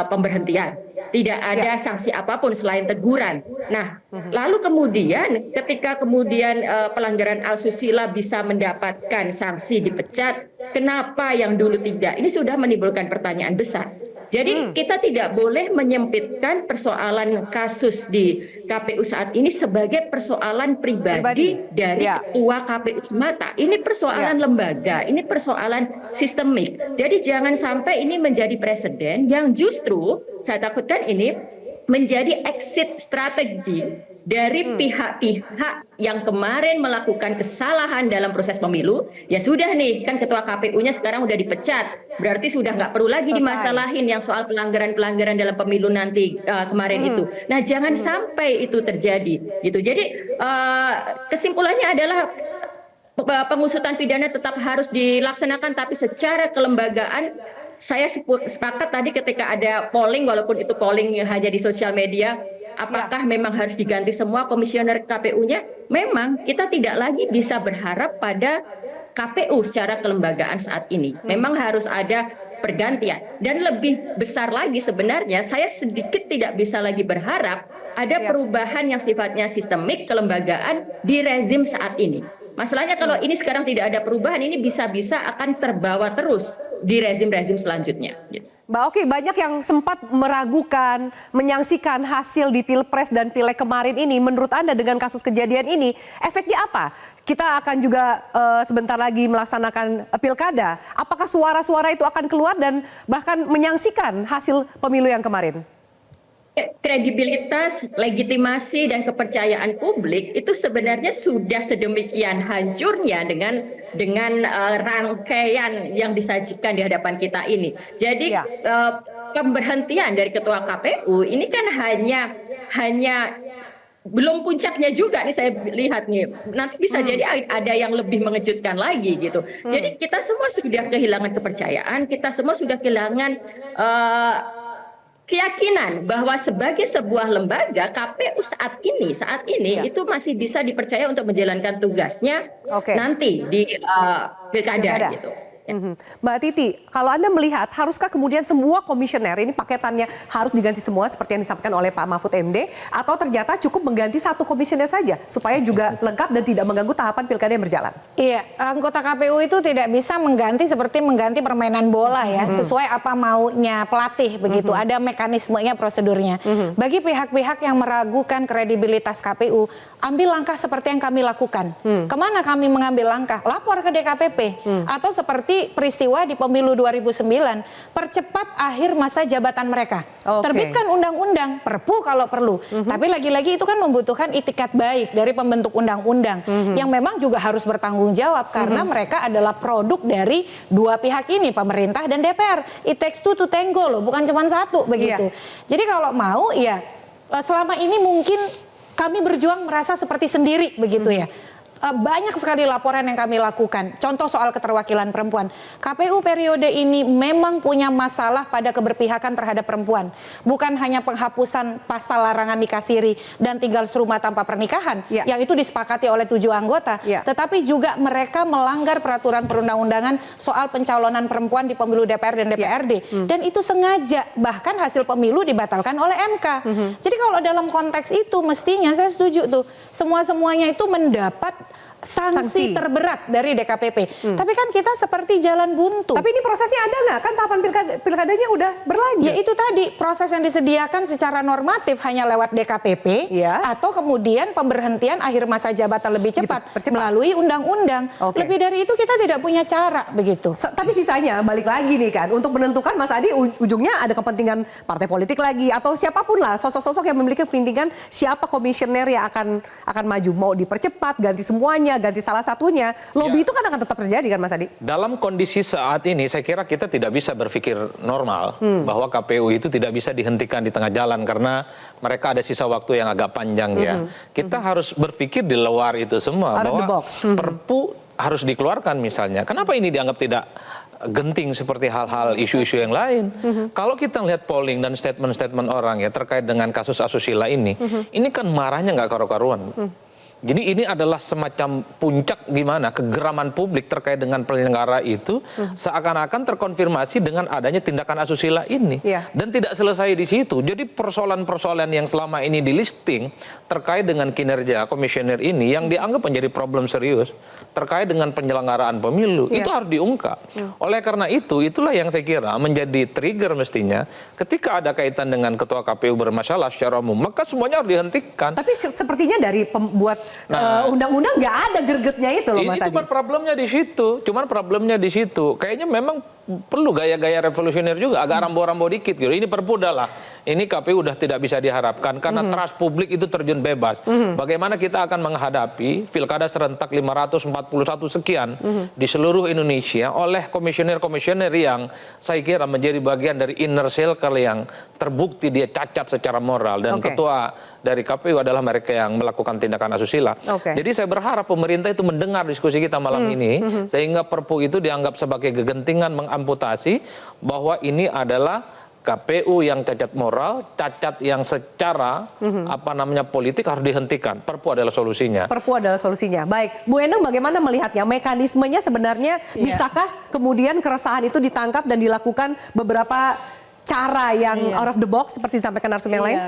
pemberhentian, tidak ada sanksi apapun selain teguran. Nah, lalu kemudian ketika kemudian pelanggaran asusila bisa mendapatkan sanksi dipecat, kenapa yang dulu tidak? Ini sudah menimbulkan pertanyaan besar. Jadi kita tidak boleh menyempitkan persoalan kasus di KPU saat ini sebagai persoalan pribadi dari ketua KPU semata. Ini persoalan lembaga, ini persoalan sistemik. Jadi jangan sampai ini menjadi presiden yang justru saya takutkan ini menjadi exit strategi dari pihak-pihak yang kemarin melakukan kesalahan dalam proses pemilu. Ya sudah nih, kan ketua KPU-nya sekarang udah dipecat, berarti sudah nggak perlu lagi dimasalahin yang soal pelanggaran-pelanggaran dalam pemilu nanti kemarin itu. Nah, jangan sampai itu terjadi gitu. Jadi kesimpulannya adalah pengusutan pidana tetap harus dilaksanakan, tapi secara kelembagaan. Saya sepakat tadi ketika ada polling, walaupun itu polling hanya di sosial media, apakah memang harus diganti semua komisioner KPU-nya? Memang kita tidak lagi bisa berharap pada KPU secara kelembagaan saat ini. Memang harus ada pergantian. Dan lebih besar lagi sebenarnya, saya sedikit tidak bisa lagi berharap ada perubahan yang sifatnya sistemik kelembagaan di rezim saat ini. Masalahnya kalau ini sekarang tidak ada perubahan, ini bisa-bisa akan terbawa terus di rezim-rezim selanjutnya. Mbak Oki, banyak yang sempat meragukan, menyaksikan hasil di Pilpres dan Pileg kemarin ini. Menurut Anda dengan kasus kejadian ini, efeknya apa? Kita akan juga sebentar lagi melaksanakan pilkada. Apakah suara-suara itu akan keluar dan bahkan menyaksikan hasil pemilu yang kemarin? Kredibilitas, legitimasi, dan kepercayaan publik itu sebenarnya sudah sedemikian hancurnya dengan rangkaian yang disajikan di hadapan kita ini. Jadi pemberhentian dari ketua KPU ini kan hanya belum puncaknya juga nih, saya lihat nih. Nanti bisa jadi ada yang lebih mengejutkan lagi gitu. Jadi kita semua sudah kehilangan kepercayaan, kita semua sudah kehilangan keyakinan bahwa sebagai sebuah lembaga KPU saat ini itu masih bisa dipercaya untuk menjalankan tugasnya nanti di pilkada gitu. Mbak Titi, kalau Anda melihat, haruskah kemudian semua komisioner ini paketannya harus diganti semua seperti yang disampaikan oleh Pak Mahfud MD, atau ternyata cukup mengganti satu komisioner saja supaya juga lengkap dan tidak mengganggu tahapan pilkada yang berjalan? Iya, anggota KPU itu tidak bisa mengganti seperti mengganti permainan bola ya, sesuai apa maunya pelatih begitu. Ada mekanismenya, prosedurnya. Bagi pihak-pihak yang meragukan kredibilitas KPU, ambil langkah seperti yang kami lakukan. Kemana kami mengambil langkah? Lapor ke DKPP. Atau seperti peristiwa di pemilu 2009, percepat akhir masa jabatan mereka. Terbitkan undang-undang, perpu kalau perlu. Tapi lagi-lagi itu kan membutuhkan itikat baik dari pembentuk undang-undang yang memang juga harus bertanggung jawab karena mereka adalah produk dari dua pihak ini, pemerintah dan DPR. It takes two to tango loh, bukan cuma satu begitu. Jadi kalau mau ya selama ini mungkin kami berjuang merasa seperti sendiri begitu ya. Banyak sekali laporan yang kami lakukan. Contoh soal keterwakilan perempuan. KPU periode ini memang punya masalah pada keberpihakan terhadap perempuan. Bukan hanya penghapusan pasal larangan nikah siri dan tinggal serumah tanpa pernikahan, yang itu disepakati oleh 7 anggota. Tetapi juga mereka melanggar peraturan perundang-undangan soal pencalonan perempuan di pemilu DPR dan DPRD. Dan itu sengaja, bahkan hasil pemilu dibatalkan oleh MK. Jadi kalau dalam konteks itu mestinya saya setuju tuh, semua-semuanya itu mendapat sanksi terberat dari DKPP. Tapi kan kita seperti jalan buntu. Tapi ini prosesnya ada nggak? Kan tahapan pilkadanya udah berlanjut. Ya itu tadi, proses yang disediakan secara normatif hanya lewat DKPP, atau kemudian pemberhentian akhir masa jabatan lebih cepat melalui undang-undang. Lebih dari itu kita tidak punya cara begitu. Tapi sisanya balik lagi nih kan, untuk menentukan Mas Adi ujungnya ada kepentingan partai politik lagi atau siapapun lah, sosok-sosok yang memiliki kepentingan siapa komisioner yang akan maju, mau dipercepat, ganti semuanya, ganti salah satunya, lobby itu kan akan tetap terjadi kan Mas Adi? Dalam kondisi saat ini saya kira kita tidak bisa berpikir normal bahwa KPU itu tidak bisa dihentikan di tengah jalan karena mereka ada sisa waktu yang agak panjang ya. Kita harus berpikir di luar itu semua, bahwa perpu harus dikeluarkan misalnya. Kenapa ini dianggap tidak genting seperti hal-hal isu-isu yang lain? Kalau kita lihat polling dan statement-statement orang ya terkait dengan kasus asusila ini kan marahnya nggak karu-karuan. Jadi ini adalah semacam puncak gimana kegeraman publik terkait dengan penyelenggara itu seakan-akan terkonfirmasi dengan adanya tindakan asusila ini. Dan tidak selesai di situ. Jadi persoalan-persoalan yang selama ini di listing terkait dengan kinerja komisioner ini yang dianggap menjadi problem serius terkait dengan penyelenggaraan pemilu itu harus diungkap. Oleh karena itu, itulah yang saya kira menjadi trigger mestinya ketika ada kaitan dengan ketua KPU bermasalah secara umum, maka semuanya harus dihentikan. Tapi sepertinya dari pembuat undang-undang nggak ada gregetnya itu loh Mas Adi. Itu problemnya di situ. Cuman problemnya di situ. Kayaknya memang perlu gaya-gaya revolusioner juga, agak rambo-rambo dikit gitu. Ini perpu lah. Ini KPU udah tidak bisa diharapkan karena trust publik itu terjun bebas. Bagaimana kita akan menghadapi pilkada serentak 541 sekian di seluruh Indonesia oleh komisioner-komisioner yang saya kira menjadi bagian dari inner circle yang terbukti dia cacat secara moral dan ketua dari KPU adalah mereka yang melakukan tindakan asusila. Jadi saya berharap pemerintah itu mendengar diskusi kita malam ini sehingga perpu itu dianggap sebagai gegentingan mengamputasi bahwa ini adalah KPU yang cacat moral, cacat yang secara politik harus dihentikan. Perpu adalah solusinya. Perpu adalah solusinya. Baik, Bu Endang bagaimana melihatnya? Mekanismenya sebenarnya bisakah kemudian keresahan itu ditangkap dan dilakukan beberapa cara yang out of the box seperti disampaikan narsum yang lain?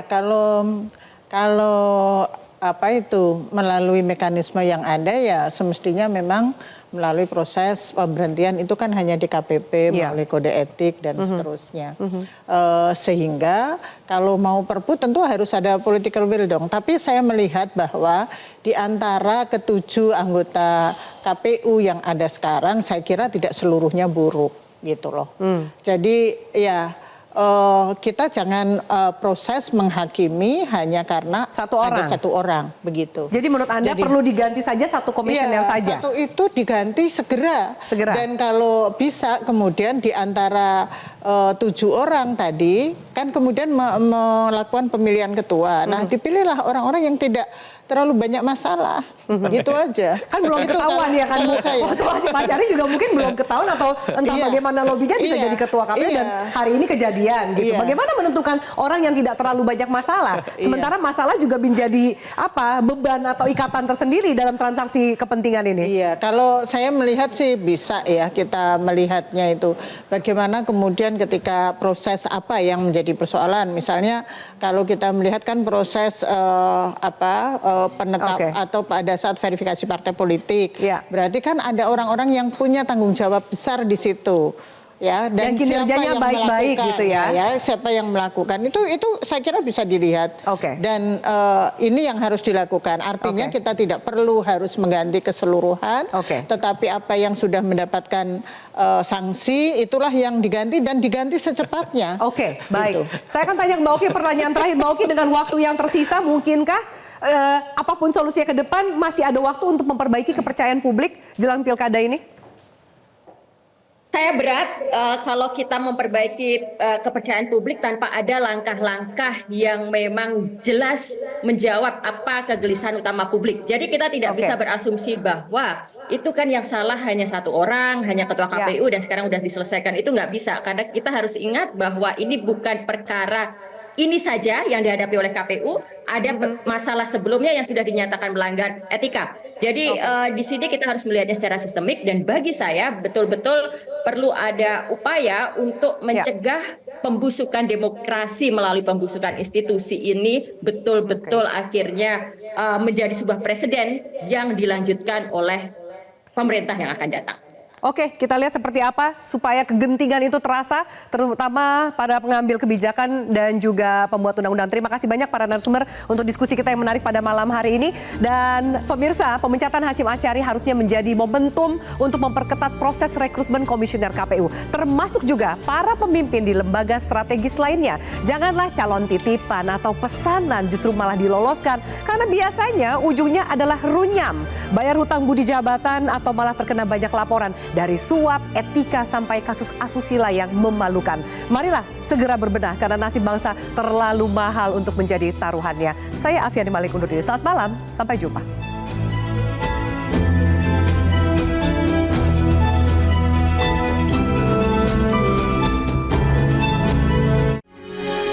Kalau melalui mekanisme yang ada ya semestinya memang melalui proses pemberhentian itu kan hanya di KPP melalui kode etik dan seterusnya. Sehingga kalau mau perpu tentu harus ada political will dong. Tapi saya melihat bahwa di antara ketujuh anggota KPU yang ada sekarang saya kira tidak seluruhnya buruk gitu loh. Jadi ya kita jangan proses menghakimi hanya karena ada satu orang begitu. Jadi menurut Anda perlu diganti saja satu komisioner saja? Satu itu diganti segera. Dan kalau bisa kemudian di antara 7 orang tadi kan kemudian melakukan pemilihan ketua. Nah dipilihlah orang-orang yang tidak terlalu banyak masalah. Gitu aja. Kan belum ketahuan ya kan. Waktu Hasyim Asyari juga mungkin belum ketahuan atau entah bagaimana lobbynya bisa jadi ketua KPU dan hari ini kejadian gitu. Bagaimana menentukan orang yang tidak terlalu banyak masalah, sementara masalah juga menjadi beban atau ikatan tersendiri dalam transaksi kepentingan ini? Iya, kalau saya melihat sih bisa ya kita melihatnya itu bagaimana kemudian ketika proses apa yang menjadi persoalan, misalnya kalau kita melihat kan proses atau pada saat verifikasi partai politik, berarti kan ada orang-orang yang punya tanggung jawab besar di situ. Ya, dan kinerjanya baik-baik gitu ya. Siapa yang melakukan itu saya kira bisa dilihat. Dan ini yang harus dilakukan. Artinya kita tidak perlu harus mengganti keseluruhan, tetapi apa yang sudah mendapatkan sanksi itulah yang diganti dan diganti secepatnya. Baik. Saya akan tanya ke Mbak Oki pertanyaan terakhir. Mbak Oki, dengan waktu yang tersisa mungkinkah apapun solusinya ke depan masih ada waktu untuk memperbaiki kepercayaan publik jelang pilkada ini? Saya berat kalau kita memperbaiki kepercayaan publik tanpa ada langkah-langkah yang memang jelas menjawab apa kegelisahan utama publik. Jadi kita tidak bisa berasumsi bahwa itu kan yang salah hanya satu orang, hanya ketua KPU dan sekarang udah diselesaikan. Itu nggak bisa, karena kita harus ingat bahwa ini bukan perkara ini saja yang dihadapi oleh KPU, ada masalah sebelumnya yang sudah dinyatakan melanggar etika. Jadi di sini kita harus melihatnya secara sistemik dan bagi saya betul-betul perlu ada upaya untuk mencegah pembusukan demokrasi melalui pembusukan institusi ini betul-betul akhirnya menjadi sebuah presiden yang dilanjutkan oleh pemerintah yang akan datang. Oke, kita lihat seperti apa supaya kegentingan itu terasa, terutama pada pengambil kebijakan dan juga pembuat undang-undang. Terima kasih banyak para narasumber untuk diskusi kita yang menarik pada malam hari ini. Dan pemirsa, pemecatan Hasyim Asyari harusnya menjadi momentum untuk memperketat proses rekrutmen komisioner KPU, termasuk juga para pemimpin di lembaga strategis lainnya. Janganlah calon titipan atau pesanan justru malah diloloskan, karena biasanya ujungnya adalah runyam, bayar hutang budi jabatan, atau malah terkena banyak laporan. Dari suap, etika, sampai kasus asusila yang memalukan. Marilah segera berbenah karena nasib bangsa terlalu mahal untuk menjadi taruhannya. Saya Afiani Malik undur diri. Selamat malam, sampai jumpa.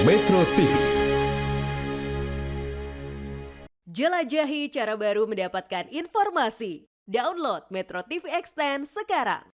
Metro TV. Jelajahi cara baru mendapatkan informasi. Download Metro TV Extend sekarang.